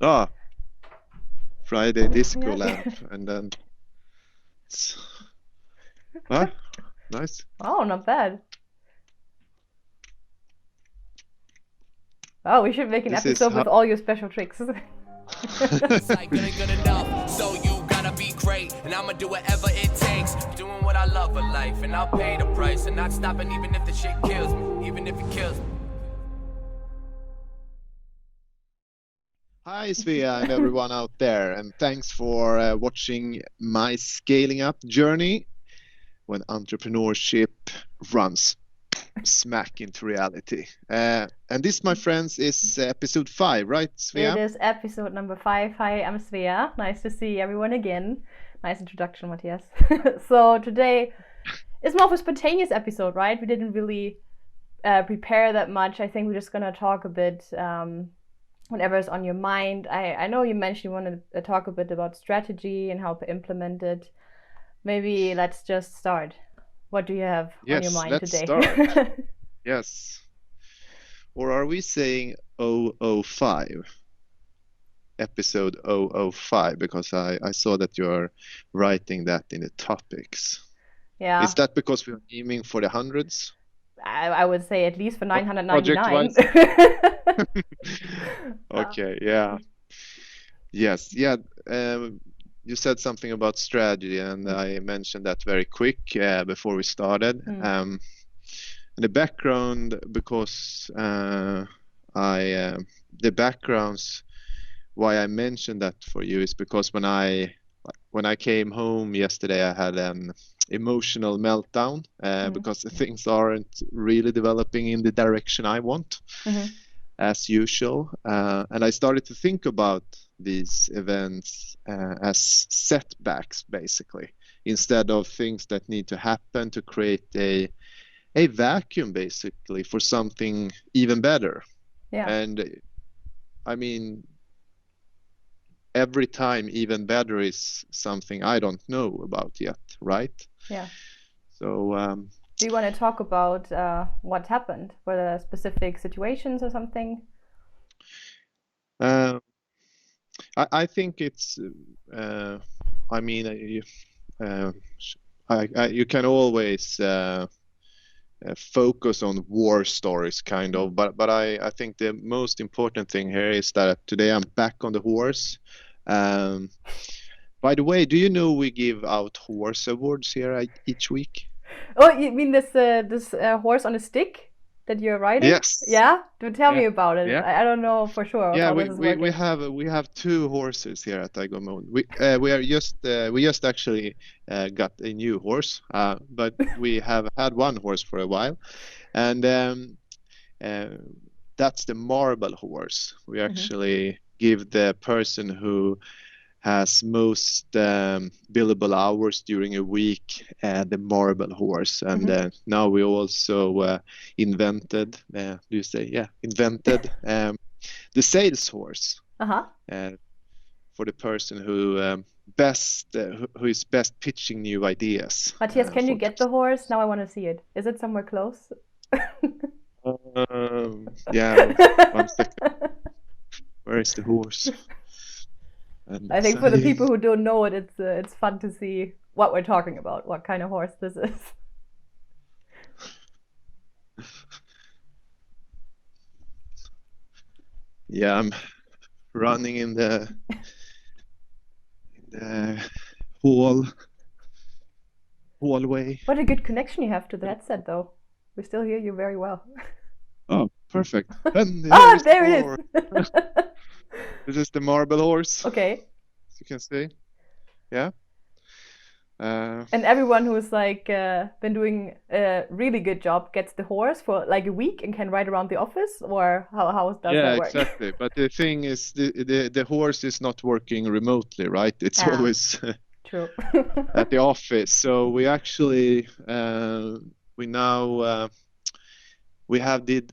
Ah, Friday disco Yeah. lamp, and then it's, ah, nice. Oh, not bad. Oh, we should make an This is episode how. with all your special tricks. Like good ain't good enough, so you gotta be great, and I'ma do whatever it takes. Doing what I love in life, and I'll pay the price, and not stopping even if the shit kills me, even if it kills me. Hi, Svea, and everyone out there, and thanks for watching my scaling up journey when entrepreneurship runs smack into reality. And this, my friends, is episode 5, right, It Svea? is episode number 5. Hi, I'm Svea. Nice to see everyone again. Nice introduction, Matthias. So today is more of a spontaneous episode, right? We didn't really prepare that much. I think we're just gonna talk a bit whatever is on your mind. I know you mentioned you wanted to talk a bit about strategy and how to implement it. Maybe let's just start. What do you have on your Yes, mind let's today? start. Yes. Or are we saying 005? Episode 005, because I saw that you're writing that in the topics. Is Yeah, that because we're aiming for the hundreds? I would say at least for 999. Project-wise? Okay, yeah. Yes, yeah. You said something about strategy, and I mentioned that very quick before we started. Mm, And the background, because the backgrounds why I mentioned that for you is because when I came home yesterday, I had an emotional meltdown mm, because things aren't really developing in the direction I want, mm-hmm. as usual. And I started to think about these events as setbacks, basically, instead of things that need to happen to create a vacuum, basically, for something even better. Yeah, And I mean, every time even better is something I don't know about yet, right? yeah. So Do you want to talk about what happened? Were there specific situations or something? uh, I think it's uh, I mean uh, you can always focus on war stories, kind of, but I think the most important thing here is that today I'm back on the horse. um, by the way, do you know we give out horse awards here each week? Oh, you mean this horse on a stick that you're riding? Yes. Yeah? Do tell Yeah. me about it. Yeah. I don't know for sure Yeah, how we, this is we, we working. have we have two horses here at iGoMoon. We just actually got a new horse, but we have had one horse for a while, and uh, that's the marble horse. We Hmm. actually give the person who has most billable hours during a week the marble horse, and Hmm. now we also invented. Do you say invented? The sales horse Uh-huh. uh, for the person who is best pitching new ideas Matthias, can you for get the customers. horse? Now I want to see it. Is it somewhere close? Yeah, 1 second. Where is the horse? And I think for the say, people who don't know it, it's fun to see what we're talking about, what kind of horse this is. yeah, I'm running in the hallway. What a good connection you have to the headset, though. We still hear you very well. Oh, perfect. And here Ah, is the there it horse. is. This is the marble horse, Okay. as you can see. Yeah. Uh, And everyone who's like been doing a really good job gets the horse for like a week and can ride around the office, or how does Yeah, that work? exactly. But the thing is, the horse is not working remotely, right? It's Ah, always true. at the office. So we actually we now we have did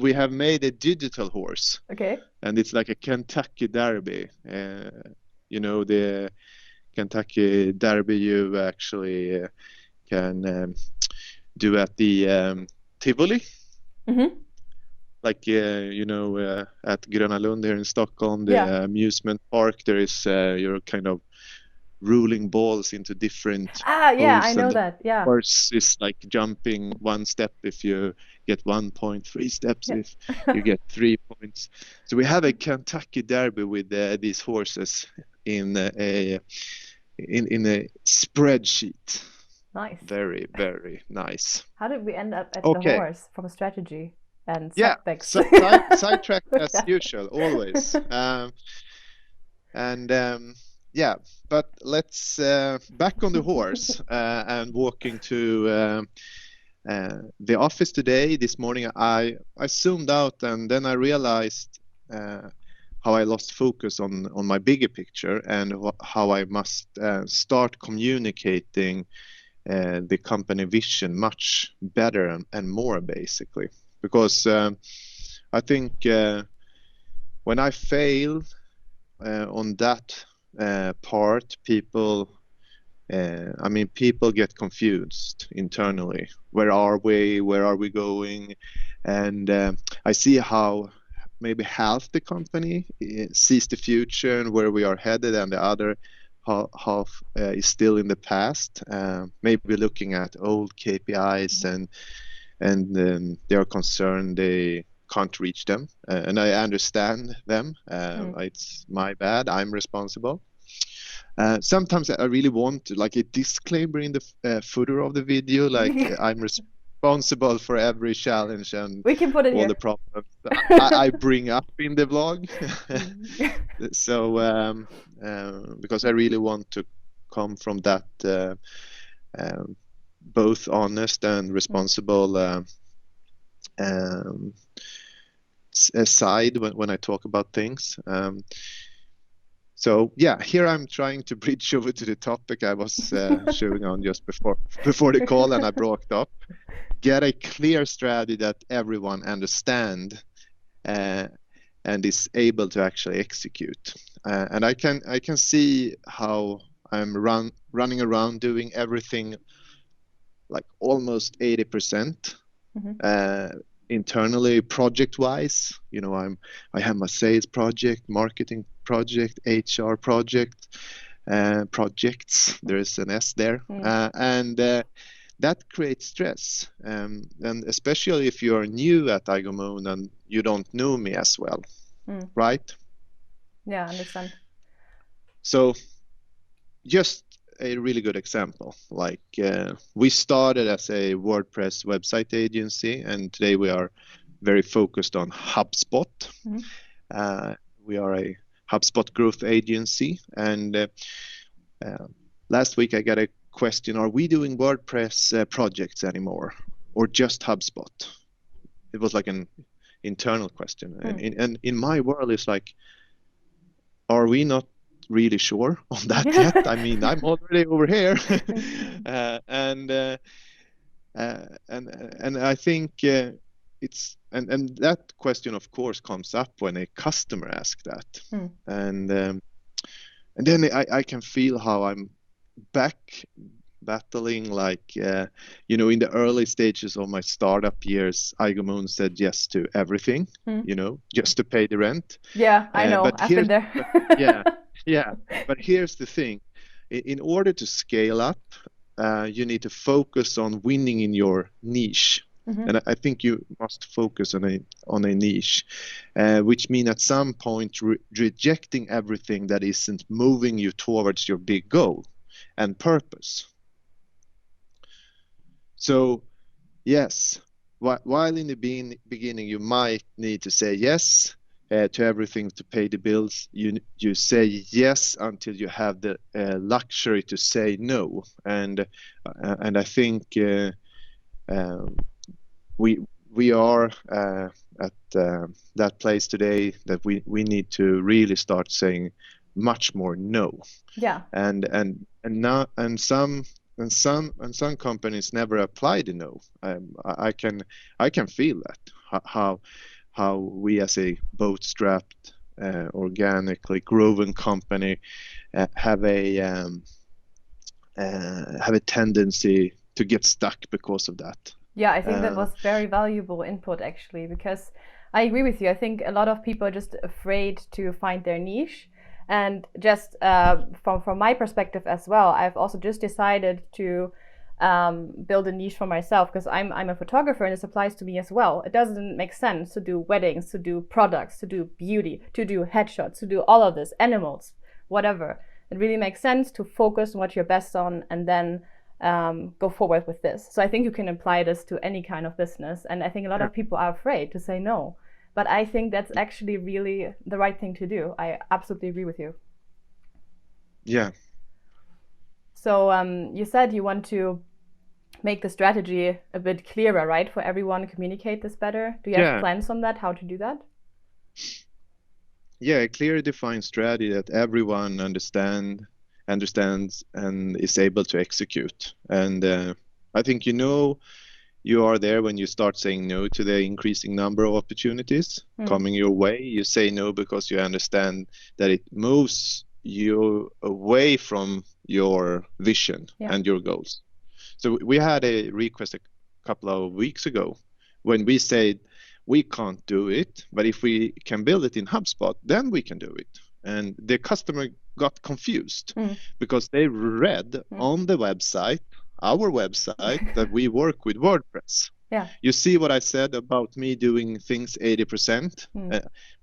we have made a digital horse, Okay. and it's like a Kentucky Derby. The Kentucky Derby you actually can do at the Tivoli. Hmm. like at Gröna Lund here in Stockholm, the amusement park, there is you're kind of rolling balls into different holes, I know and that. the horse is like jumping 1 step if you get 1 point, 3 steps if you get 3 points. So we have a Kentucky Derby with these horses in a spreadsheet. Nice. Very, very nice. How did we end up at the horse from a strategy and setbacks? Sidetrack as usual, always. But let's back on the horse and walking to the office today. This morning I zoomed out, and then I realized how I lost focus on my bigger picture, and how I must start communicating the company vision much better and more, basically, because I think when I fail on that part, people get confused internally. Where are we going? And I see how maybe half the company sees the future and where we are headed, and the other half is still in the past, maybe looking at old KPIs, and they are concerned they can't reach them, and I understand them. It's my bad, I'm responsible. Sometimes I really want to, like, a disclaimer in the footer of the video, like I'm responsible for every challenge and we can put it all here. the problems I bring up in the vlog. So because I really want to come from that both honest and responsible side when I talk about things. So here I'm trying to bridge over to the topic I was showing on just before the call, and I brought up. Get a clear strategy that everyone understand and is able to actually execute. And I can see how I'm running around doing everything, like almost 80%. Internally, project-wise, I have my sales project, marketing project, HR project, projects. There is an S there, and that creates stress. And especially if you are new at iGoMoon and you don't know me as well, right? Yeah, I understand. So, just a really good example. Like we started as a WordPress website agency, and today we are very focused on HubSpot. We are a HubSpot growth agency, and last week I got a question: are we doing WordPress projects anymore, or just HubSpot? It was like an internal question, and in my world, it's like, are we not really sure on that yet? I mean, I'm already over here, and I think it's and that question, of course, comes up when a customer asks that, and then I can feel how I'm battling, like in the early stages of my startup years, iGoMoon said yes to everything, just to pay the rent. Yeah, I know. I've been there. Yeah, but here's the thing. In order to scale up, you need to focus on winning in your niche. And I think you must focus on a niche, which means at some point rejecting everything that isn't moving you towards your big goal and purpose. So, yes, while in the beginning you might need to say yes to everything to pay the bills, you say yes until you have the luxury to say no, and I think we are at that place today that we need to really start saying much more no. Yeah. And some companies never apply the no. I can feel that how we as a bootstrapped, organically growing company have a tendency to get stuck because of that. Yeah, I think that was very valuable input, actually, because I agree with you. I think a lot of people are just afraid to find their niche. And just from my perspective as well, I've also just decided to build a niche for myself, because I'm a photographer and this applies to me as well. It doesn't make sense to do weddings, to do products, to do beauty, to do headshots, to do all of this, animals, whatever. It really makes sense to focus on what you're best on and then go forward with this. So I think you can apply this to any kind of business. And I think a lot of people are afraid to say no. But I think that's actually really the right thing to do. I absolutely agree with you. Yeah. So you said you want to make the strategy a bit clearer, right? For everyone, communicate this better. Do you have plans on that, how to do that? Yeah, a clearly defined strategy that everyone understands and is able to execute. And I think you are there when you start saying no to the increasing number of opportunities coming your way. You say no because you understand that it moves you away from your vision and your goals. So we had a request a couple of weeks ago when we said we can't do it, but if we can build it in HubSpot, then we can do it. And the customer got confused because they read on the website, our website, that we work with WordPress. Yeah. You see what I said about me doing things 80%?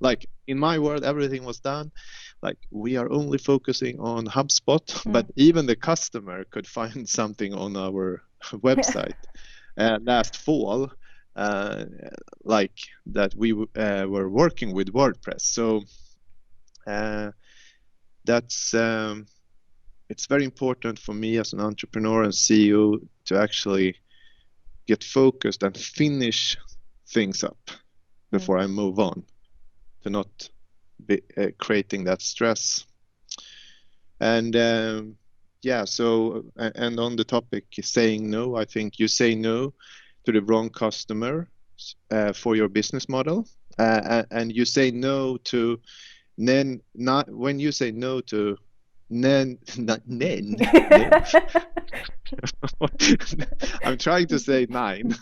Like in my world, everything was done. Like we are only focusing on HubSpot, but even the customer could find something on our website last fall, like that we were working with WordPress. So that's it's very important for me as an entrepreneur and CEO to actually get focused and finish things up before I move on, to not be creating that stress. And so and on the topic saying no, I think you say no to the wrong customer for your business model, and you say no to when you say no to I'm trying to say 9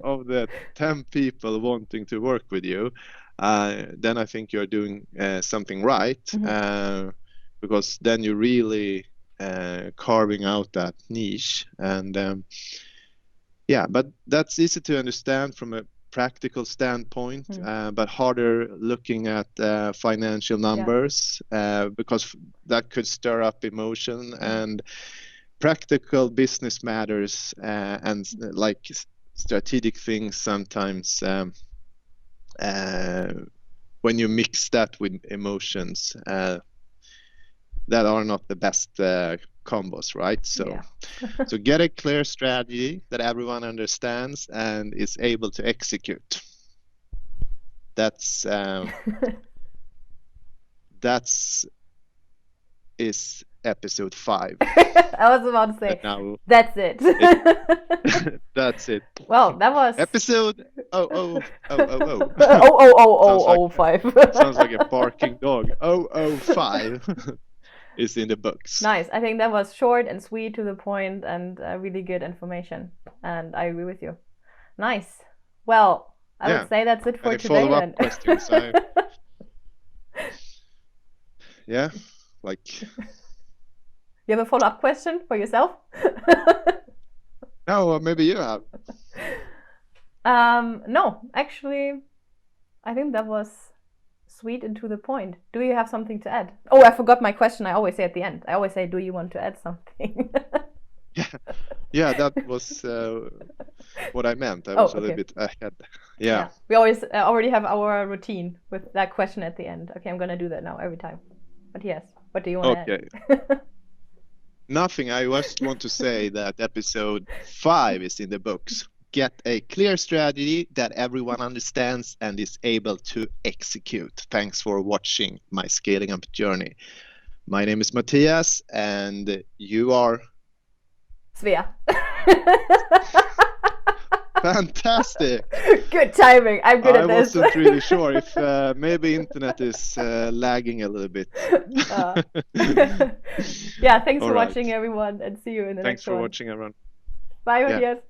of the 10 people wanting to work with you, then I think you're doing something right, because then you're really carving out that niche. And but that's easy to understand from a practical standpoint, but harder looking at financial numbers, because that could stir up emotion. And practical business matters and like strategic things sometimes, when you mix that with emotions, that are not the best combos, right? So so get a clear strategy that everyone understands and is able to execute. That's is episode 5. I was about to say now that's it. That's it. Well, that was episode 5. Sounds like a barking dog. 005 is in the books. Nice. I think that was short and sweet, to the point, and really good information. And I agree with you. Nice. Well, I would say that's it for today. Follow-up questions. Like. You have a follow-up question for yourself? No, maybe you have. No, actually, I think that was sweet and to the point. Do you have something to add? Oh, I forgot my question. I always say at the end. I always say, do you want to add something? Yeah, that was what I meant. I was a little bit ahead. Yeah. We always already have our routine with that question at the end. Okay, I'm going to do that now every time. But yes, what do you want to add? Nothing. I just want to say that episode 5 is in the books. Get a clear strategy that everyone understands and is able to execute. Thanks for watching my scaling up journey. My name is Mattias, and you are Svea. Fantastic. Good timing. I'm good at this. I wasn't really sure if maybe internet is lagging a little bit. Yeah, thanks for watching, everyone, and see you in the next one. Thanks for watching, everyone. Bye, Mattias.